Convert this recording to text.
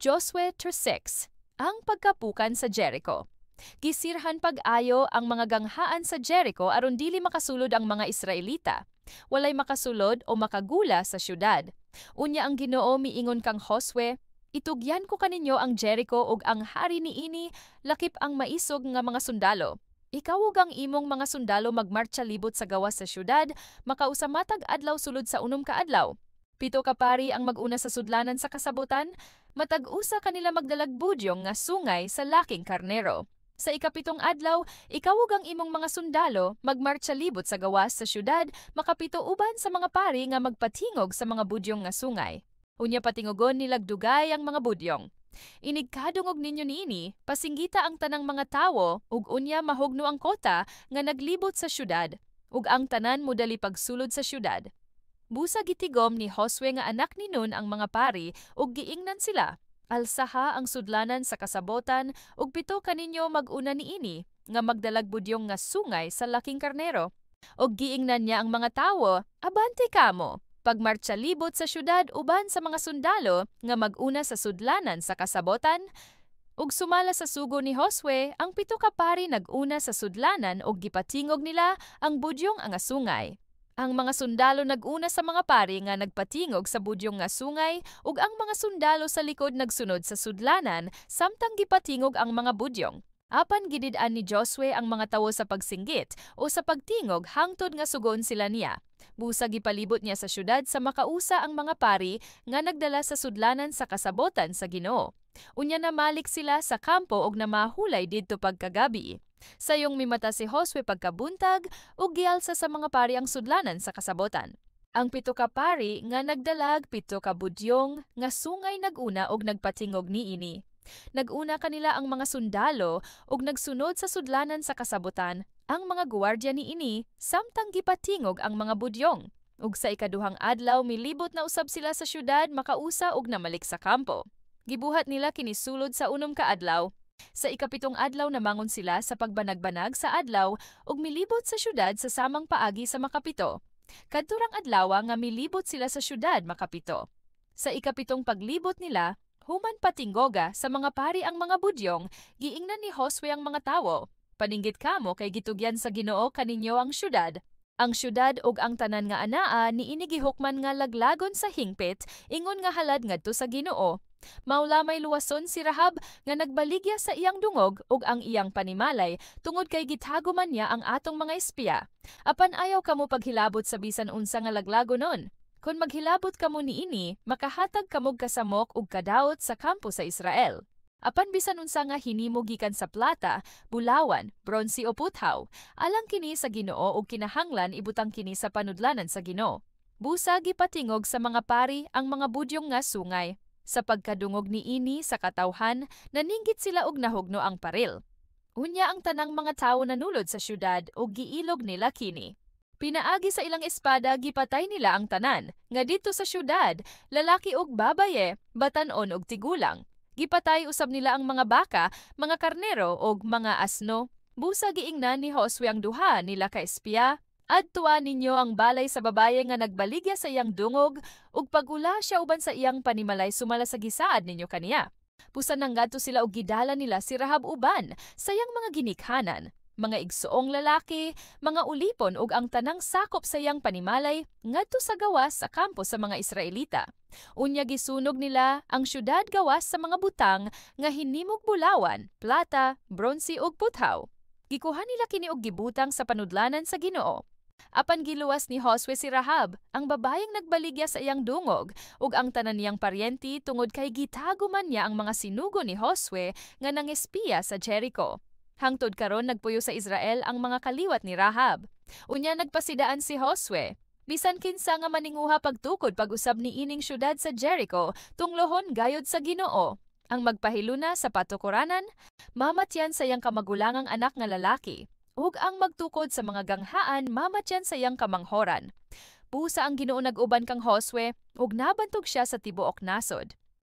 Josue 3:6. Ang pagkapukan sa Jericho. Gisirhan pag-ayo ang mga ganghaan sa Jericho aron dili makasulod ang mga Israelita. Walay makasulod o makagula sa syudad. Unya ang Ginoo miingon kang Josue, itugyan ko kaninyo ang Jericho ug ang hari niini lakip ang maisog nga mga sundalo. Ikaw ug ang imong mga sundalo magmartsa libot sa gawas sa syudad, makausamatag adlaw sulod sa unom ka adlaw. 7 ka pari ang mag-una sa sudlanan sa kasabutan, matag-usa kanila magdalag budyong nga sungay sa laking karnero. Sa ikapitong adlaw, ikaw ug ang imong mga sundalo magmartsa libot sa gawas sa syudad, makapito uban sa mga pari nga magpatingog sa mga budyong nga sungay. Unya patingogon nilag dugay ang mga budyong. Inigkadungog ninyo niini, pasinggita ang tanang mga tawo ug unya mahugno ang kota nga naglibot sa syudad, ug ang tanan modali pagsulod sa syudad. Busa gitigom ni Josue nga anak ni Nun ang mga pari ug giingnan sila. Alsaha ang sudlanan sa kasabotan ug 7 kaninyo mag-una niini nga magdalag budyong nga sungay sa laking karnero. Og giingnan niya ang mga tawo, abante kamo. Pagmartsa libot sa syudad uban sa mga sundalo nga mag-una sa sudlanan sa kasabotan, ug sumala sa sugo ni Josue, ang 7 ka pari nag-una sa sudlanan ug gipatingog nila ang budyong nga sungay. Ang mga sundalo nag-una sa mga pari nga nagpatingog sa budyong nga sungay ug ang mga sundalo sa likod nagsunod sa sudlanan samtang gipatingog ang mga budyong. Apan gidid-an ni Josue ang mga tawo sa pagsinggit o sa pagtingog hangtod nga sugon sila niya. Busa gipalibot niya sa syudad sa makausa ang mga pari nga nagdala sa sudlanan sa kasabotan sa Ginoo. Unya namalik sila sa kampo og namahulay didto pagkagabi. Sayong mimata si Josue pagkabuntag ug gialsa sa mga pari ang sudlanan sa kasabotan. Ang 7 ka pari nga nagdalag 7 ka budyong nga sungay naguna og nagpatingog niini. Naguna kanila ang mga sundalo ug nagsunod sa sudlanan sa kasabotan ang mga guwardiya niini samtang gipatingog ang mga budyong. Ug sa ikaduhang adlaw milibot na usab sila sa syudad makausa ug namalik sa kampo. Gibuhat nila kini sulod sa unom ka adlaw. Sa ikapitong adlaw namangon sila sa pagbanag-banag sa adlaw ug milibot sa syudad sa samang paagi sa makapito. Kadturang adlaw nga milibot sila sa syudad makapito. Sa ikapitong paglibot nila, human patinggoga sa mga pari ang mga budyong, giingnan ni Josue ang mga tawo. Paninggit kamo kay gitugyan sa Ginoo kaninyo ang syudad. Ang syudad ug ang tanan nga anaa niini gihukman nga laglagon sa hingpit, ingon nga halad ngadto sa Ginoo. Maula may luwason si Rahab nga nagbaligya sa iyang dungog ug ang iyang panimalay tungod kay gitago man niya ang atong mga espiya. Apan ayaw kamo paghilabot sa bisan unsa nga laglagonon. Kung maghilabot kamo niini, makahatag kamog kasamok ug kadaot sa kampo sa Israel. Apan bisan unsa nga hinimo gikan sa plata, bulawan, bronsi o puthaw, alang kini sa Ginoo ug kinahanglan ibutang kini sa panudlanan sa Ginoo. Busa gipatingog sa mga pari ang mga budyong nga sungay. Sa pagkadungog niini sa katawhan, naninggit sila og nahugno ang paril. Unya ang tanang mga tawo nanulod sa syudad ug giilog nila kini. Pinaagi sa ilang espada gipatay nila ang tanan, nga dito sa syudad, lalaki ug babaye, batan-on ug tigulang. Gipatay usab nila ang mga baka, mga karnero ug mga asno. Busa giingnan ni Josue ang duha nila ka espiya. Adtuan ninyo ang balay sa babaye nga nagbaligya sa iyang dungog ug pagula siya uban sa iyang panimalay sumala sa gisaad ninyo kaniya. Pusa nang ngadto sila ug gidala nila si Rahab uban sa iyang mga ginikhanan, mga igsuong lalaki, mga ulipon ug ang tanang sakop sa iyang panimalay ngadto sa gawas sa kampo sa mga Israelita. Unya gisunog nila ang syudad gawas sa mga butang nga hinimog bulawan, plata, bronsi ug puthaw. Gikuha nila kini og gibutang sa panudlanan sa Ginoo. Apan giluwas ni Josue si Rahab, ang babayeng nagbaligya sa iyang dungog, ug ang tanan niyang paryente tungod kay gitago man niya ang mga sinugo ni Josue nga nangespiya sa Jericho. Hangtod karon nagpuyo sa Israel ang mga kaliwat ni Rahab. Unya nagpasidaan si Josue. Bisan kinsa nga maninguha pagtukod pag-usab ni ining syudad sa Jericho, tunglohon gayod sa Ginoo. Ang magpahiluna sa patukuranan, mamatyan sa iyang kamagulangang anak nga lalaki. Ug ang magtukod sa mga ganghaan, mamatyan sa iyang kamanghoran. Busa ang Ginoo nag-uban kang Josue, ug nabantog siya sa tibuok nasod.